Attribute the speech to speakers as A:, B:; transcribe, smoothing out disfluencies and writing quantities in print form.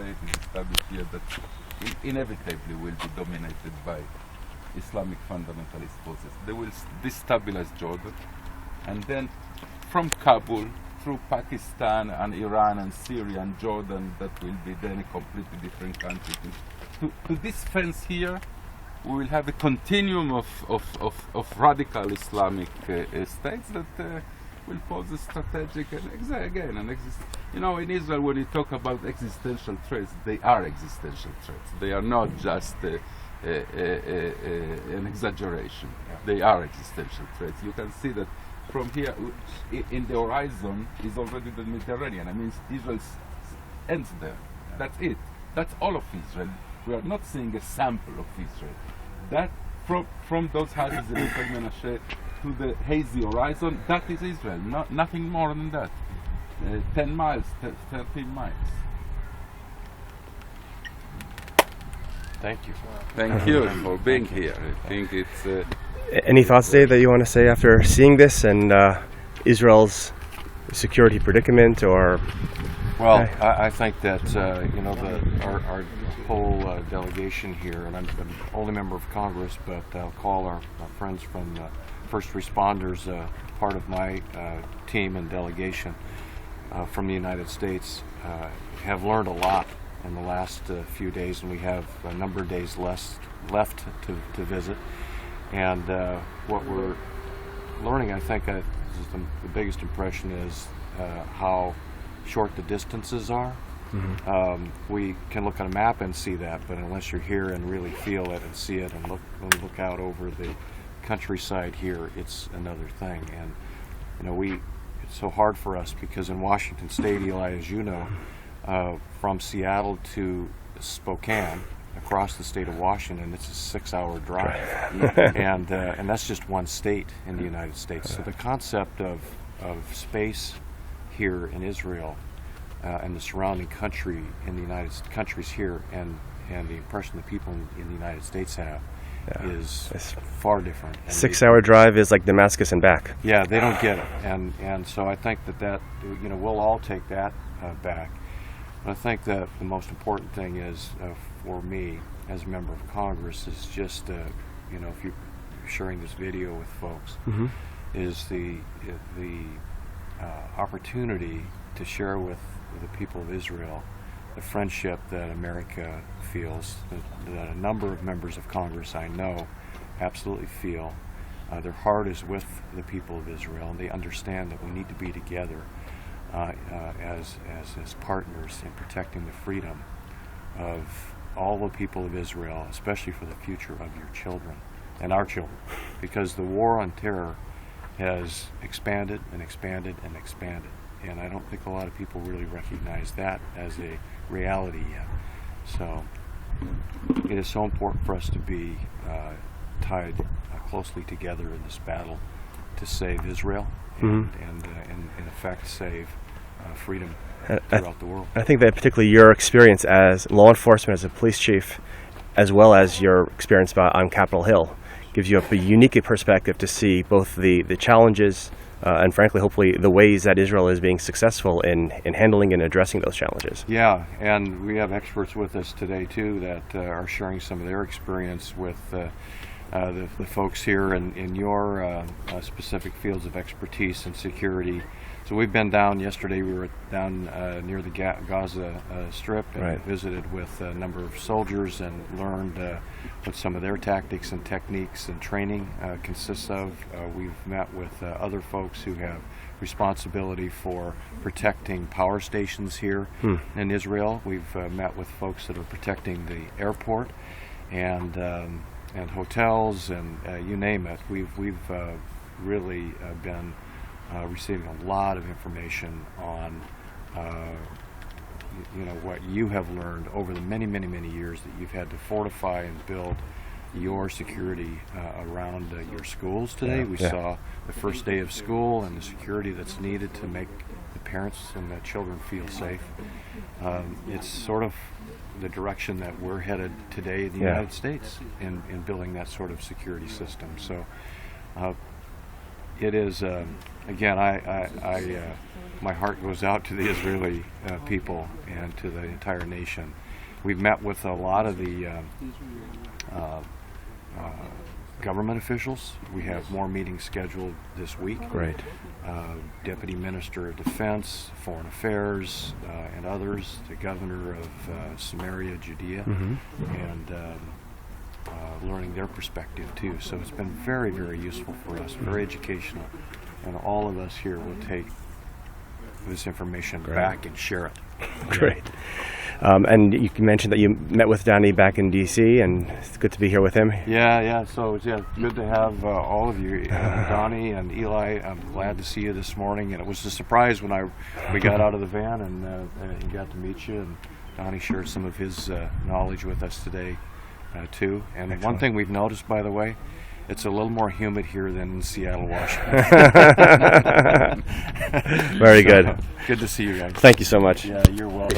A: state is established here that inevitably will be dominated by Islamic fundamentalist forces. They will destabilize Jordan, and then from Kabul through Pakistan and Iran and Syria and Jordan, that will be then a completely different country. To this fence here, we will have a continuum of radical Islamic states that will pose a strategic and in Israel, when you talk about existential threats, they are existential threats. They are not just an exaggeration. They are existential threats. You can see that from here in the horizon is already the Mediterranean. I mean, Israel ends there. That's it. That's all of Israel. We are not seeing a sample of Israel. That from those houses in Alfei Menashe to the hazy horizon, that is Israel. Nothing more than that. 10 miles, 13 miles.
B: Thank you.
A: Thank you for being here. I think it's...
C: Any thoughts, Dave, that you want to say after seeing this and Israel's security predicament, or?
B: Well, I think that our whole delegation here, and I'm the only member of Congress, but I'll call our friends from first responders part of my team and delegation from the United States, have learned a lot in the last few days, and we have a number of days left to visit. And what we're learning, I think, the biggest impression is how short the distances are. Mm-hmm. We can look at a map and see that, but unless you're here and really feel it and see it and look out over the countryside here, it's another thing. And it's so hard for us because in Washington State, Eli, as you know, from Seattle to Spokane, across the state of Washington, it's a 6-hour drive, and that's just one state in the United States. So the concept of space here in Israel and the surrounding country in the countries here, and the impression the people in the United States have is far different.
C: 6-hour drive is like Damascus and back.
B: Yeah, they don't get it, and so I think that we'll all take that back. But I think that the most important thing is, for me as a member of Congress, is just if you're sharing this video with folks, mm-hmm. is the opportunity to share with the people of Israel the friendship that America feels, that a number of members of Congress I know absolutely feel. Their heart is with the people of Israel, and they understand that we need to be together as partners in protecting the freedom of all the people of Israel, especially for the future of your children and our children, because the war on terror has expanded and expanded and expanded, and I don't think a lot of people really recognize that as a reality yet. So it is so important for us to be tied closely together in this battle to save Israel and in effect save freedom throughout the world.
C: I think that particularly your experience as law enforcement, as a police chief, as well as your experience on Capitol Hill, gives you a unique perspective to see both the challenges and frankly, hopefully, the ways that Israel is being successful in handling and addressing those challenges.
B: Yeah, and we have experts with us today, too, that are sharing some of their experience with the folks here in your specific fields of expertise and security. So we've been down yesterday. We were down near the Gaza Strip and visited with a number of soldiers and learned what some of their tactics and techniques and training consists of. We've met with other folks who have responsibility for protecting power stations here in Israel. We've met with folks that are protecting the airport and hotels and you name it. We've really been receiving a lot of information on what you have learned over the many years that you've had to fortify and build your security around your schools today. We saw the first day of school and the security that's needed to make the parents and the children feel safe. It's sort of the direction that we're headed today in the United States in building that sort of security system. So it is, again, my heart goes out to the Israeli people and to the entire nation. We've met with a lot of the government officials. We have more meetings scheduled this week.
C: Great.
B: Deputy Minister of Defense, Foreign Affairs, and others, the Governor of Samaria, Judea, and learning their perspective too. So it's been very, very useful for us, very educational, and all of us here will take this information back and share it.
C: Great. And you mentioned that you met with Donnie back in D.C., and it's good to be here with him.
B: Yeah. So it's good to have all of you, Donnie and Eli. I'm glad to see you this morning, and it was a surprise when we got out of the van and got to meet you. And Donnie shared some of his knowledge with us today too. And
C: Excellent.
B: One thing we've noticed, by the way, it's a little more humid here than in Seattle, Washington.
C: Very good.
B: Good to see you guys.
C: Thank you so much.
B: Yeah, you're welcome.